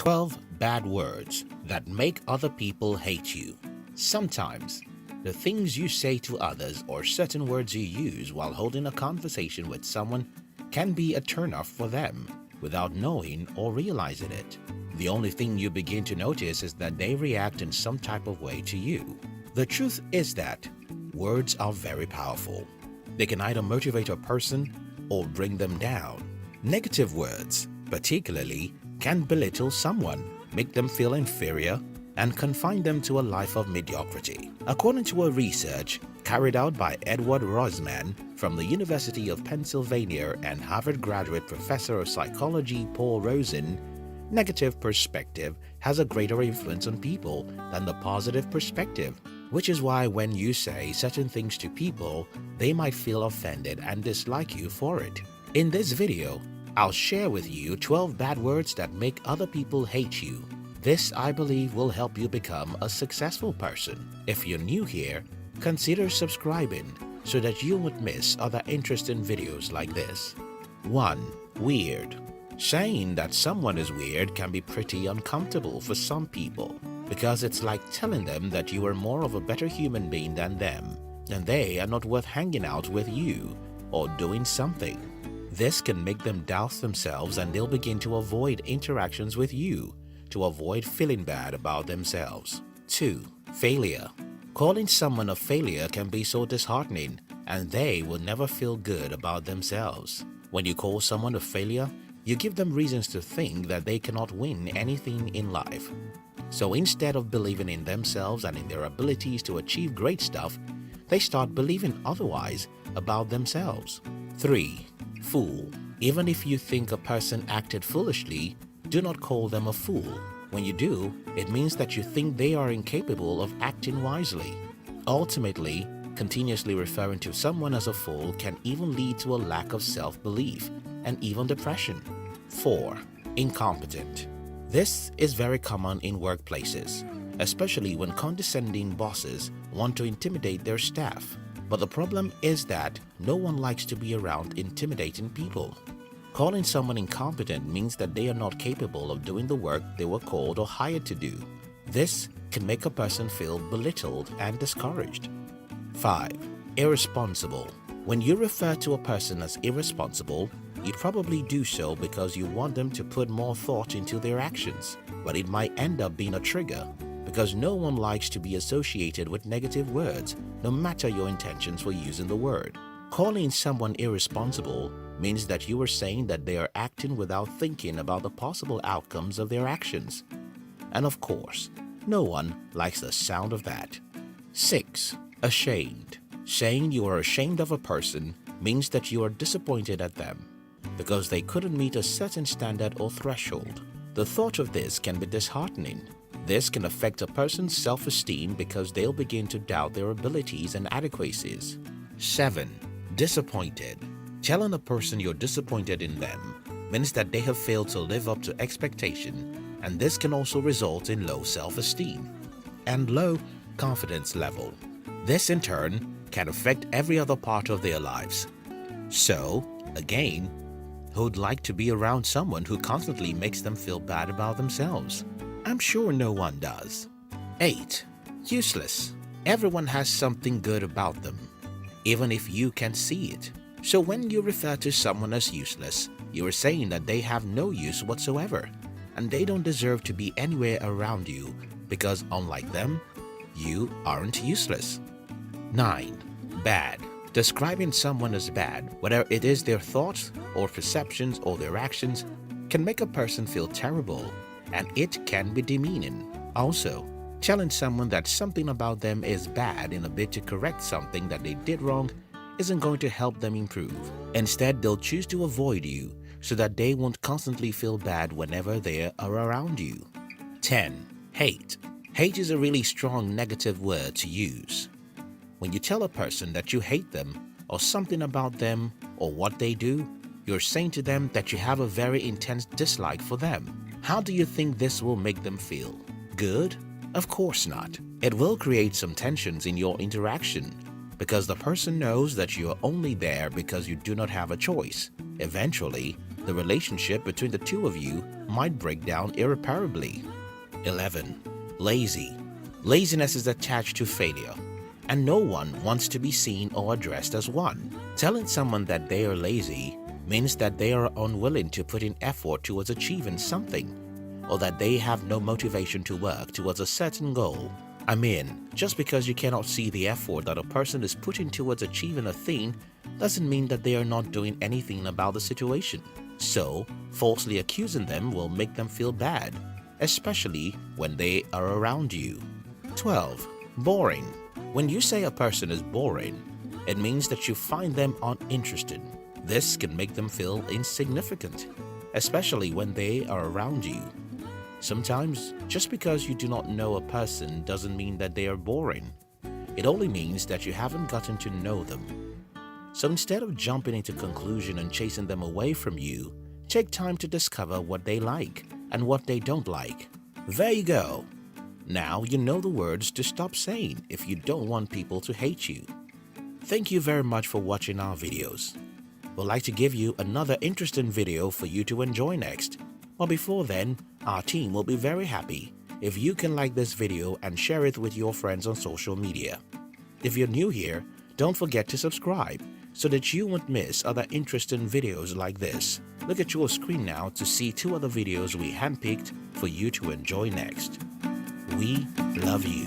12 bad words that make other people hate you. Sometimes, the things you say to others or certain words you use while holding a conversation with someone can be a turnoff for them without knowing or realizing it. The only thing you begin to notice is that they react in some type of way to you. The truth is that words are very powerful. They can either motivate a person or bring them down. Negative words, particularly, can belittle someone, make them feel inferior, and confine them to a life of mediocrity. According to a research carried out by Edward Rosman from the University of Pennsylvania and Harvard graduate professor of psychology Paul Rosen, negative perspective has a greater influence on people than the positive perspective, which is why when you say certain things to people, they might feel offended and dislike you for it. In this video, I'll share with you 12 bad words that make other people hate you. This, I believe, will help you become a successful person. If you're new here, consider subscribing so that you won't miss other interesting videos like this. 1. Weird. Saying that someone is weird can be pretty uncomfortable for some people because it's like telling them that you are more of a better human being than them and they are not worth hanging out with you or doing something. This can make them doubt themselves and they'll begin to avoid interactions with you to avoid feeling bad about themselves. 2. Failure. Calling someone a failure can be so disheartening and they will never feel good about themselves. When you call someone a failure, you give them reasons to think that they cannot win anything in life. So instead of believing in themselves and in their abilities to achieve great stuff, they start believing otherwise about themselves. 3. Fool. Even if you think a person acted foolishly, do not call them a fool. When you do, it means that you think they are incapable of acting wisely. Ultimately, continuously referring to someone as a fool can even lead to a lack of self-belief and even depression. 4. Incompetent. This is very common in workplaces, especially when condescending bosses want to intimidate their staff. But the problem is that no one likes to be around intimidating people. Calling someone incompetent means that they are not capable of doing the work they were called or hired to do. This can make a person feel belittled and discouraged. 5. Irresponsible. When you refer to a person as irresponsible, you probably do so because you want them to put more thought into their actions, but it might end up being a trigger because no one likes to be associated with negative words, no matter your intentions for using the word. Calling someone irresponsible means that you are saying that they are acting without thinking about the possible outcomes of their actions. And of course, no one likes the sound of that. 6. Ashamed. Saying you are ashamed of a person means that you are disappointed at them because they couldn't meet a certain standard or threshold. The thought of this can be disheartening. This can affect a person's self-esteem because they'll begin to doubt their abilities and adequacies. 7. Disappointed. Telling a person you're disappointed in them means that they have failed to live up to expectation, and this can also result in low self-esteem and low confidence level. This in turn can affect every other part of their lives. So, again, who'd like to be around someone who constantly makes them feel bad about themselves? I'm sure no one does. 8. Useless. Everyone has something good about them, even if you can see it. So when you refer to someone as useless, you are saying that they have no use whatsoever, and they don't deserve to be anywhere around you because unlike them, you aren't useless. 9. Bad. Describing someone as bad, whether it is their thoughts or perceptions or their actions, can make a person feel terrible, and it can be demeaning. Also, telling someone that something about them is bad in a bid to correct something that they did wrong isn't going to help them improve. Instead, they'll choose to avoid you so that they won't constantly feel bad whenever they are around you. 10. Hate. Hate is a really strong negative word to use. When you tell a person that you hate them or something about them or what they do, you're saying to them that you have a very intense dislike for them. How do you think this will make them feel? Good? Of course not. It will create some tensions in your interaction because the person knows that you are only there because you do not have a choice. Eventually, the relationship between the two of you might break down irreparably. 11. Lazy. Laziness is attached to failure, and no one wants to be seen or addressed as one. Telling someone that they are lazy means that they are unwilling to put in effort towards achieving something, or that they have no motivation to work towards a certain goal. I mean, just because you cannot see the effort that a person is putting towards achieving a thing doesn't mean that they are not doing anything about the situation. So, falsely accusing them will make them feel bad, especially when they are around you. 12. Boring. When you say a person is boring, it means that you find them uninterested. This can make them feel insignificant, especially when they are around you. Sometimes, just because you do not know a person doesn't mean that they are boring. It only means that you haven't gotten to know them. So instead of jumping into conclusion and chasing them away from you, take time to discover what they like and what they don't like. There you go. Now you know the words to stop saying if you don't want people to hate you. Thank you very much for watching our videos. We'd like to give you another interesting video for you to enjoy next. But before then, our team will be very happy if you can like this video and share it with your friends on social media. If you're new here, don't forget to subscribe so that you won't miss other interesting videos like this. Look at your screen now to see 2 other videos we handpicked for you to enjoy next. We love you.